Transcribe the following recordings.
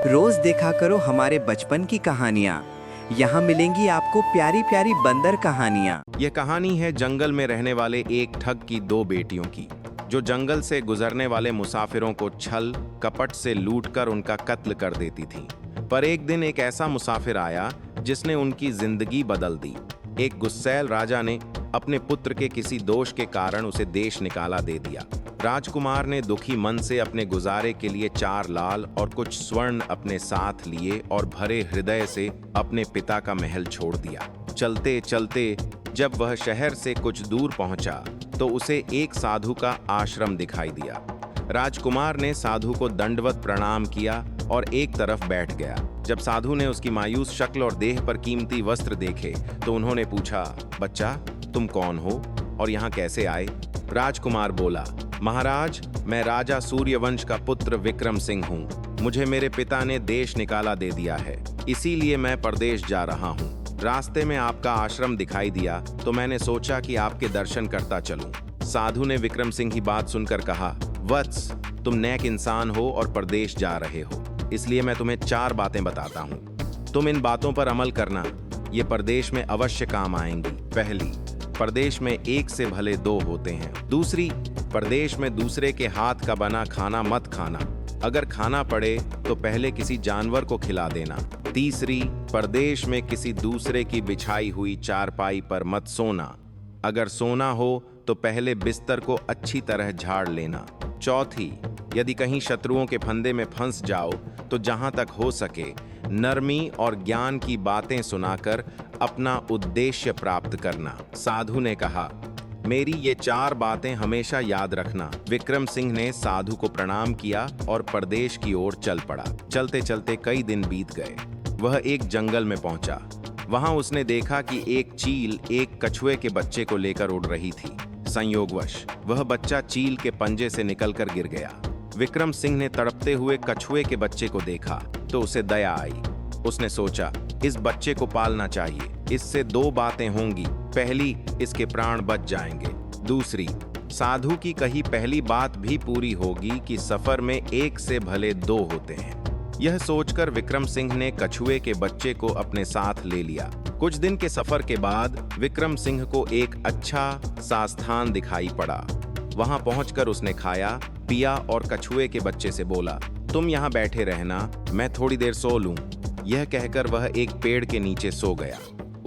रोज देखा करो हमारे बचपन की कहानियाँ। यहाँ मिलेंगी आपको प्यारी प्यारी बंदर कहानियाँ। यह कहानी है जंगल में रहने वाले एक ठग की दो बेटियों की, जो जंगल से गुजरने वाले मुसाफिरों को छल कपट से लूटकर उनका कत्ल कर देती थी। पर एक दिन एक ऐसा मुसाफिर आया जिसने उनकी जिंदगी बदल दी। एक गुस्सैल राजा ने अपने पुत्र के किसी दोष के कारण उसे देश निकाला दे दिया। राजकुमार ने दुखी मन से अपने गुजारे के लिए 4 लाल और कुछ स्वर्ण अपने साथ लिए और भरे हृदय से अपने पिता का महल छोड़ दिया। चलते चलते जब वह शहर से कुछ दूर पहुंचा तो उसे एक साधु का आश्रम दिखाई दिया। राजकुमार ने साधु को दंडवत प्रणाम किया और एक तरफ बैठ गया। जब साधु ने उसकी मायूस शक्ल और देह पर कीमती वस्त्र देखे तो उन्होंने पूछा, बच्चा तुम कौन हो और यहाँ कैसे आए? राजकुमार बोला, महाराज मैं राजा सूर्यवंश का पुत्र विक्रम सिंह हूँ। मुझे मेरे पिता ने देश निकाला दे दिया है, इसीलिए मैं परदेश जा रहा हूँ। रास्ते में आपका आश्रम दिखाई दिया तो मैंने सोचा कि आपके दर्शन करता चलूं। साधु ने विक्रम सिंह की बात सुनकर कहा, वत्स तुम नेक इंसान हो और परदेश जा रहे हो, इसलिए मैं तुम्हें 4 बातें बताता हूँ। तुम इन बातों पर अमल करना, ये परदेश में अवश्य काम आएंगी। पहली, परदेश में एक से भले 2 होते हैं। दूसरी, परदेश में दूसरे के हाथ का बना खाना मत खाना, अगर खाना पड़े तो पहले किसी जानवर को खिला देना। तीसरी, परदेश में किसी दूसरे की बिछाई हुई चारपाई पर मत सोना, अगर सोना हो तो पहले बिस्तर को अच्छी तरह झाड़ लेना। चौथी, यदि कहीं शत्रुओं के फंदे में फंस जाओ तो जहां तक हो सके नरमी और ज्ञान की बातें सुनाकर अपना उद्देश्य प्राप्त करना। साधु ने कहा, मेरी ये 4 बातें हमेशा याद रखना। विक्रम सिंह ने साधु को प्रणाम किया और परदेश की ओर चल पड़ा। चलते चलते कई दिन बीत गए। वह एक जंगल में पहुंचा। वहां उसने देखा कि एक चील एक कछुए के बच्चे को लेकर उड़ रही थी। संयोगवश वह बच्चा चील के पंजे से निकलकर गिर गया। विक्रम सिंह ने तड़पते हुए कछुए के बच्चे को देखा तो उसे दया आई। उसने सोचा, इस बच्चे को पालना चाहिए, इससे 2 बातें होंगी। पहली, इसके प्राण बच जाएंगे। दूसरी, साधु की कही पहली बात भी पूरी होगी कि सफर में एक से भले 2 होते हैं। यह सोचकर विक्रम सिंह ने कछुए के बच्चे को अपने साथ ले लिया। कुछ दिन के सफर के बाद विक्रम सिंह को एक अच्छा सा स्थान दिखाई पड़ा। वहां पहुंचकर उसने खाया पिया और कछुए के बच्चे से बोला, तुम यहाँ बैठे रहना, मैं थोड़ी देर सो लूं। यह कहकर वह एक पेड़ के नीचे सो गया।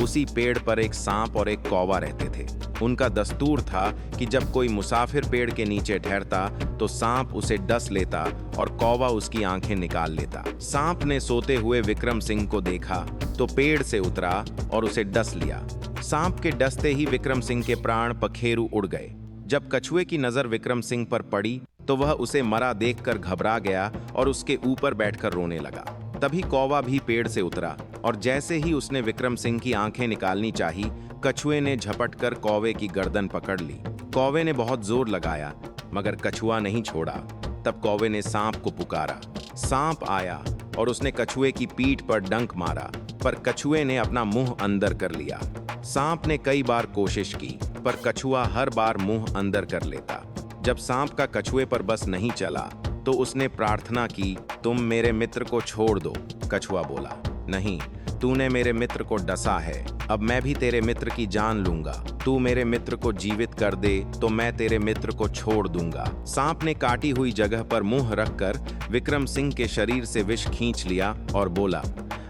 उसी पेड़ पर एक सांप और एक कौवा रहते थे। उनका दस्तूर था कि जब कोई मुसाफिर पेड़ के नीचे ठहरता तो सांप उसे डस लेता और कौवा उसकी आंखें निकाल लेता। सांप ने सोते हुए विक्रम सिंह को देखा तो पेड़ से उतरा और उसे डस लिया। सांप के डसते ही विक्रम सिंह के प्राण पखेरु उड़ गए। जब कछुए की नजर विक्रम सिंह पर पड़ी तो वह उसे मरा देखकर घबरा गया और उसके ऊपर बैठकर रोने लगा। तभी कौवा भी पेड़ से उतरा और जैसे ही उसने विक्रम सिंह की आंखें निकालनी चाही, कछुए ने झपटकर कौवे की गर्दन पकड़ ली। कौवे ने बहुत जोर लगाया मगर कछुआ नहीं छोड़ा। तब कौवे ने सांप को पुकारा। सांप आया और उसने कछुए की पीठ पर डंक मारा, पर कछुए ने अपना मुंह अंदर कर लिया। सांप ने कई बार कोशिश की पर कछुआ हर बार मुंह अंदर कर लेता। जब सांप का कछुए पर बस नहीं चला तो उसने प्रार्थना की, तुम मेरे मित्र को छोड़ दो। कछुआ बोला, नहीं, तूने मेरे मित्र को डसा है, अब मैं भी तेरे मित्र की जान लूंगा। तू मेरे मित्र को जीवित कर दे तो मैं तेरे मित्र को छोड़ दूंगा। सांप ने काटी हुई जगह पर मुंह रखकर विक्रम सिंह के शरीर से विष खींच लिया और बोला,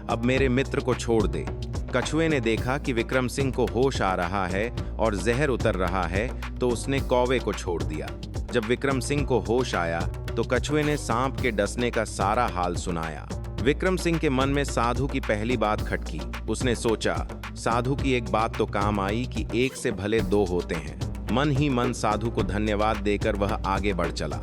अब मेरे मित्र को छोड़ दे। कछुए ने देखा कि विक्रम सिंह को होश आ रहा है और जहर उतर रहा है तो उसने कौवे को छोड़ दिया। जब विक्रम सिंह को होश आया तो कछुए ने सांप के डसने का सारा हाल सुनाया। विक्रम सिंह के मन में साधु की पहली बात खटकी। उसने सोचा, साधु की एक बात तो काम आई कि एक से भले 2 होते हैं। मन ही मन साधु को धन्यवाद देकर वह आगे बढ़ चला।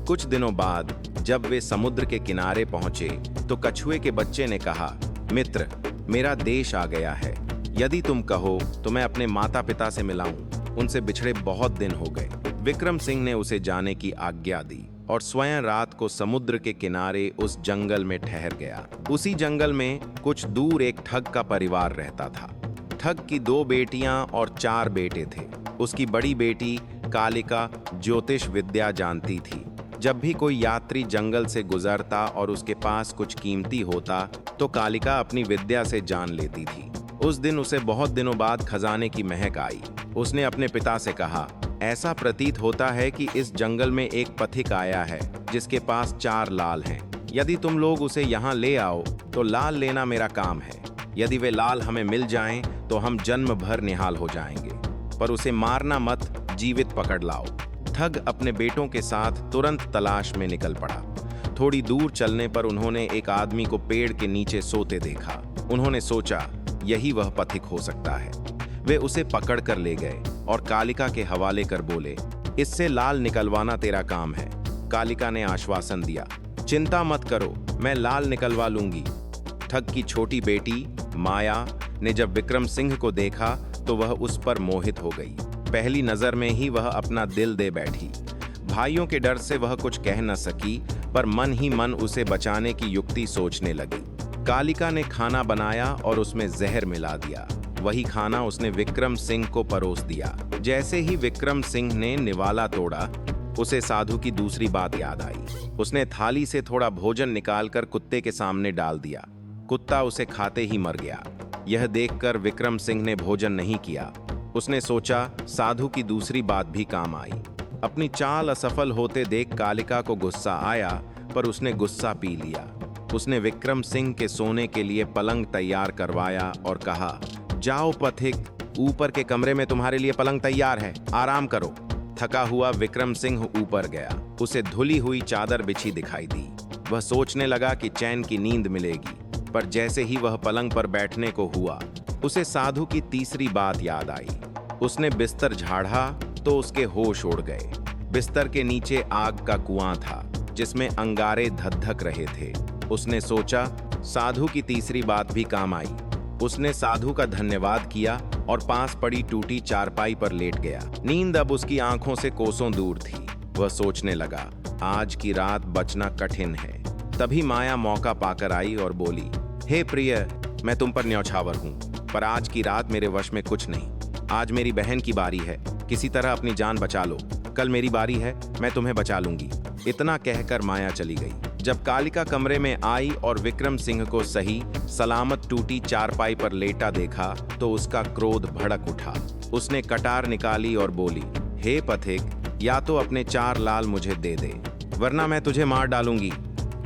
कुछ दिनों बाद जब वे समुद्र के किनारे पहुंचे तो कछुए के बच्चे ने कहा, मित्र, मेरा देश आ गया है, यदि तुम कहो तो मैं अपने माता पिता से मिलाऊं, उनसे बिछड़े बहुत दिन हो गए। विक्रम सिंह ने उसे जाने की आज्ञा दी और स्वयं रात को समुद्र के किनारे उस जंगल में ठहर गया। उसी जंगल में कुछ दूर एक ठग का परिवार रहता था। ठग की 2 बेटियां और 4 बेटे थे। उसकी बड़ी बेटी कालिका ज्योतिष विद्या जानती थी जब भी कोई यात्री जंगल से गुजरता और उसके पास कुछ कीमती होता तो कालिका अपनी विद्या से जान लेती थी। उस दिन उसे बहुत दिनों बाद खजाने की महक आई। उसने अपने पिता से कहा, ऐसा प्रतीत होता है कि इस जंगल में एक पथिक आया है जिसके पास 4 लाल हैं। यदि तुम लोग उसे यहाँ ले आओ तो लाल लेना मेरा काम है। यदि वे लाल हमें मिल जाएं तो हम जन्म भर निहाल हो जाएंगे, पर उसे मारना मत, जीवित पकड़ लाओ। ठग अपने बेटों के साथ तुरंत तलाश में निकल पड़ा। थोड़ी दूर चलने पर उन्होंने एक आदमी को पेड़ के नीचे सोते देखा। उन्होंने सोचा यही वह पथिक हो सकता है। वे उसे पकड़ कर ले गए और कालिका के हवाले कर बोले, इससे लाल निकलवाना तेरा काम है। कालिका ने आश्वासन दिया, चिंता मत करो, मैं लाल निकलवा लूंगी। ठग की छोटी बेटी माया ने जब विक्रम सिंह को देखा तो वह उस पर मोहित हो गई। पहली नजर में ही वह अपना दिल दे बैठी। भाइयों के डर से वह कुछ कह न सकी, पर मन ही मन उसे बचाने की युक्ति सोचने लगी। कालिका ने खाना बनाया और उसमें जहर मिला दिया। वही खाना उसने विक्रम सिंह को परोस दिया। जैसे ही विक्रम सिंह ने निवाला तोड़ा, उसे साधु की दूसरी बात याद आई। उसने थाली से थोड़ा भोजन निकालकर कुत्ते के सामने डाल दिया। कुत्ता उसे खाते ही मर गया। यह देखकर विक्रम सिंह ने भोजन नहीं किया। उसने सोचा साधु की दूसरी बात भी काम आई। अपनी चाल असफल होते देख कालिका को गुस्सा आया, पर उसने गुस्सा पी लिया। उसने विक्रम सिंह के सोने के लिए पलंग तैयार करवाया और कहा, जाओ पथिक, ऊपर के कमरे में तुम्हारे लिए पलंग तैयार है, आराम करो। थका हुआ विक्रम सिंह ऊपर गया। उसे धुली हुई चादर बिछी दिखाई दी। वह सोचने लगा कि चैन की नींद मिलेगी, पर जैसे ही वह पलंग पर बैठने को हुआ, उसे साधु की तीसरी बात याद आई। उसने बिस्तर झाड़ा तो उसके होश उड़ गए। बिस्तर के नीचे आग का कुआं था जिसमें अंगारे धधक रहे थे। उसने सोचा साधु की तीसरी बात भी काम आई। उसने साधु का धन्यवाद किया और पास पड़ी टूटी चारपाई पर लेट गया। नींद अब उसकी आंखों से कोसों दूर थी। वह सोचने लगा, आज की रात बचना कठिन है। तभी माया मौका पाकर आई और बोली, हे प्रिय, मैं तुम पर न्यौछावर हूँ, पर आज की रात मेरे वश में कुछ नहीं। आज मेरी बहन की बारी है, किसी तरह अपनी जान बचा लो। कल मेरी बारी है, मैं तुम्हें बचा लूंगी। इतना कहकर माया चली गई। जब कालिका कमरे में आई और विक्रम सिंह को सही सलामत टूटी चारपाई पर लेटा देखा तो उसका क्रोध भड़क उठा। उसने कटार निकाली और बोली, हे पथिक, या तो अपने 4 लाल मुझे दे दे, वरना मैं तुझे मार डालूंगी।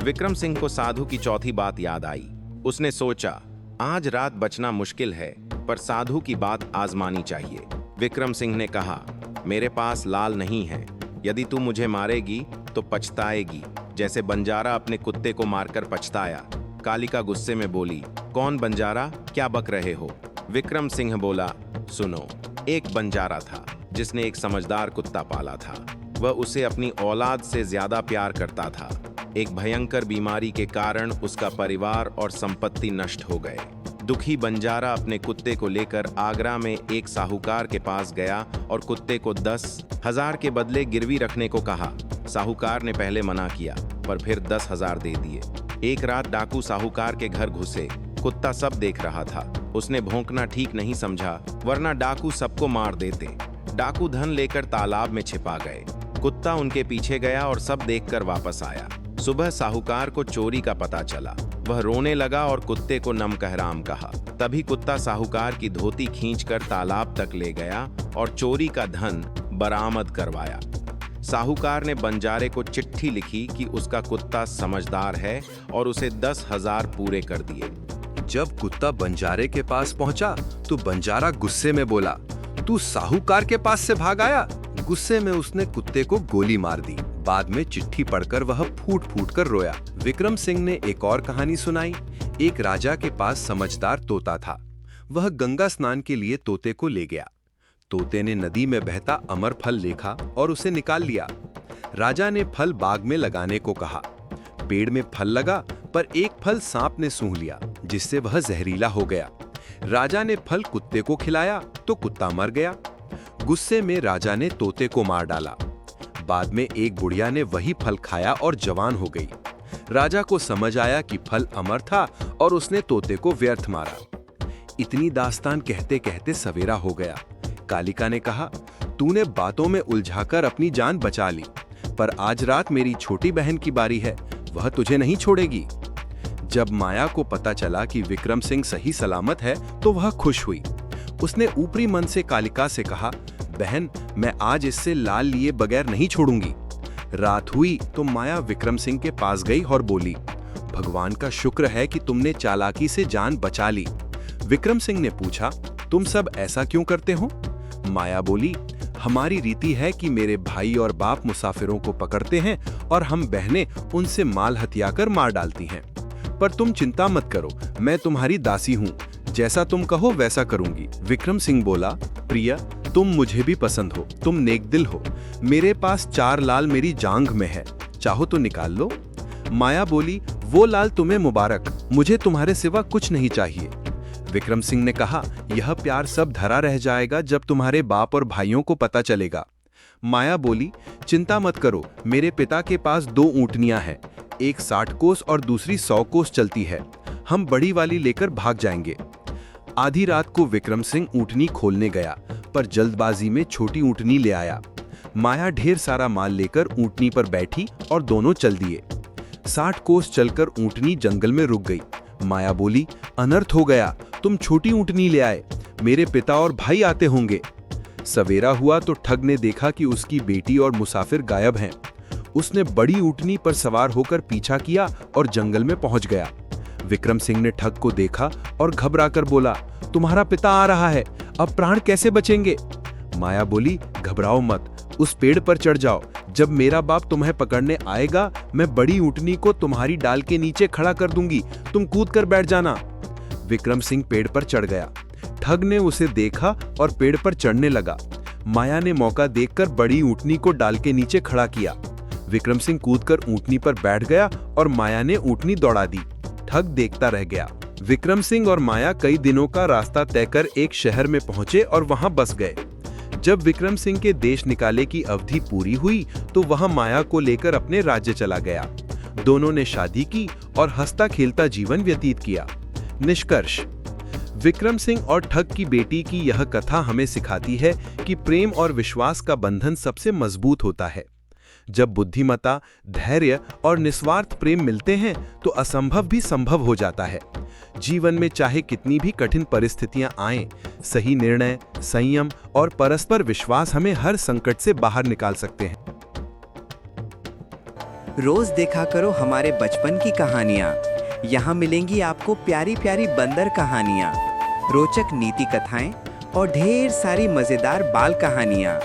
विक्रम सिंह को साधु की चौथी बात याद आई। उसने सोचा, आज रात बचना मुश्किल है, पर साधु की बात आजमानी चाहिए। विक्रम सिंह ने कहा, मेरे पास लाल नहीं है। यदि तू मुझे मारेगी तो पछताएगी, जैसे बंजारा अपने कुत्ते को मारकर पछताया। कालिका गुस्से में बोली, कौन बंजारा, क्या बक रहे हो? विक्रम सिंह बोला, सुनो, एक बंजारा था जिसने एक समझदार कुत्ता पाला था। वह उसे अपनी औलाद से ज्यादा प्यार करता था। एक भयंकर बीमारी के कारण उसका परिवार और संपत्ति नष्ट हो गए। दुखी बंजारा अपने कुत्ते को लेकर आगरा में एक साहूकार के पास गया और कुत्ते को 10,000 के बदले गिरवी रखने को कहा। साहूकार ने पहले मना किया, पर फिर 10,000 दे दिए। एक रात डाकू साहूकार के घर घुसे। कुत्ता सब देख रहा था। उसने भौंकना ठीक नहीं समझा, वरना डाकू सबको मार देते। डाकू धन लेकर तालाब में छिपा गए। कुत्ता उनके पीछे गया और सब देखकर वापस आया। सुबह साहूकार को चोरी का पता चला। वह रोने लगा और कुत्ते को नमकहराम कहा। तभी कुत्ता साहूकार की धोती खींचकर तालाब तक ले गया और चोरी का धन बरामद करवाया। साहूकार ने बंजारे को चिट्ठी लिखी कि उसका कुत्ता समझदार है और उसे 10,000 पूरे कर दिए। जब कुत्ता बंजारे के पास पहुंचा तो बंजारा गुस्से में बोला, तू साहूकार के पास से भाग आया? गुस्से में उसने कुत्ते को गोली मार दी। बाद में चिट्ठी पढ़कर वह फूट फूट कर रोया। विक्रम सिंह ने एक और कहानी सुनाई। एक राजा के पास समझदार तोता था। वह गंगा स्नान के लिए तोते को ले गया। तोते ने नदी में बहता अमर फल देखा और उसे निकाल लिया। राजा ने फल बाग में लगाने को कहा। पेड़ में फल लगा, पर एक फल सांप ने सूंघ लिया, जिससे वह जहरीला हो गया। राजा ने फल कुत्ते को खिलाया तो कुत्ता मर गया। गुस्से में राजा ने तोते को मार डाला। बाद में एक बुढ़िया ने वही फल खाया और जवान हो गई। राजा को समझ आया कि फल अमर था और उसने तोते को व्यर्थ मारा। इतनी दास्तान कहते कहते सवेरा हो गया। कालिका ने कहा, तूने बातों में उलझाकर अपनी जान बचा ली, पर आज रात मेरी छोटी बहन की बारी है, वह तुझे नहीं छोड़ेगी। जब माया को पता चला कि विक्रम सिंह सही सलामत है तो वह खुश हुई। उसने ऊपरी मन से कालिका से कहा, बहन, मैं आज इससे लाल लिए बगैर नहीं छोड़ूंगी। रात हुई तो माया विक्रम सिंह के पास गई और बोली, भगवान का शुक्र है कि तुमने चालाकी से जान बचा ली। विक्रम सिंह ने पूछा, तुम सब ऐसा क्यों करते हो? माया बोली, हमारी रीति है कि मेरे भाई और बाप मुसाफिरों को पकड़ते हैं और हम बहनें उनसे माल हथियाकर मार डालती हैं। पर तुम चिंता मत करो, मैं तुम्हारी दासी हूँ, जैसा तुम कहो वैसा करूंगी। विक्रम सिंह बोला, प्रिया, तुम मुझे भी पसंद हो, तुम नेक दिल हो। मेरे पास 4 लाल मेरी जांघ में है, चाहो तो निकाल लो। माया बोली, वो लाल तुम्हें मुबारक, मुझे तुम्हारे सिवा कुछ नहीं चाहिए। विक्रम सिंह ने कहा, यह प्यार सब धरा रह जाएगा जब तुम्हारे बाप और भाइयों को पता चलेगा। माया बोली, चिंता मत करो, मेरे पिता के पास 2 ऊँटनियां हैं, एक 60 कोस और दूसरी 100 कोस चलती है। हम बड़ी वाली लेकर भाग जाएंगे। आधी रात को विक्रम सिंह ऊँटनी खोलने गया, पर जल्दबाजी में छोटी ऊँटनी ले आया। माया ढेर सारा माल लेकर ऊँटनी पर बैठी और दोनों चल दिए। 60 कोस चलकर ऊँटनी जंगल में रुक गई। माया बोली, अनर्थ हो गया, तुम छोटी ऊँटनी ले आए, मेरे पिता और भाई आते होंगे। सवेरा हुआ तो ठग ने देखा कि उसकी बेटी और मुसाफिर गायब हैं। उसने बड़ी ऊँटनी पर सवार होकर पीछा किया और जंगल में पहुंच गया। विक्रम सिंह ने ठग को देखा और घबराकर बोला, तुम्हारा पिता आ रहा है, अब प्राण कैसे बचेंगे? माया बोली, घबराओ मत, उस पेड़ पर चढ़ जाओ, जब मेरा बाप तुम्हें पकड़ने आएगा मैं बड़ी ऊँटनी को तुम्हारी डाल के नीचे खड़ा कर दूंगी, तुम कूद कर बैठ जाना। विक्रम सिंह पेड़ पर चढ़ गया। ठग ने उसे देखा और पेड़ पर चढ़ने लगा। माया ने मौका देखकर बड़ी ऊँटनी को डाल के नीचे खड़ा किया। विक्रम सिंह कूदकर ऊँटनी पर बैठ गया और माया ने ऊँटनी दौड़ा दी। ठग देखता रह गया। विक्रम सिंह और माया कई दिनों का रास्ता तय कर एक शहर में पहुंचे और वहां बस गए। जब विक्रम सिंह के देश निकाले की अवधि पूरी हुई तो वह माया को लेकर अपने राज्य चला गया। दोनों ने शादी की और हंसता खेलता जीवन व्यतीत किया। निष्कर्ष, विक्रम सिंह और ठग की बेटी की यह कथा हमें सिखाती है कि प्रेम और विश्वास का बंधन सबसे मजबूत होता है। जब बुद्धिमत्ता, धैर्य और निस्वार्थ प्रेम मिलते हैं तो असंभव भी संभव हो जाता है। जीवन में चाहे कितनी भी कठिन परिस्थितियां आएं, सही निर्णय, संयम और परस्पर विश्वास हमें हर संकट से बाहर निकाल सकते हैं। रोज देखा करो हमारे बचपन की कहानियाँ। यहाँ मिलेंगी आपको प्यारी प्यारी बंदर कहानियाँ, रोचक नीति कथाएं और ढेर सारी मजेदार बाल कहानियाँ।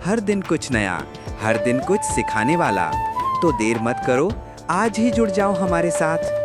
हर दिन कुछ नया, हर दिन कुछ सिखाने वाला। तो देर मत करो, आज ही जुड़ जाओ हमारे साथ।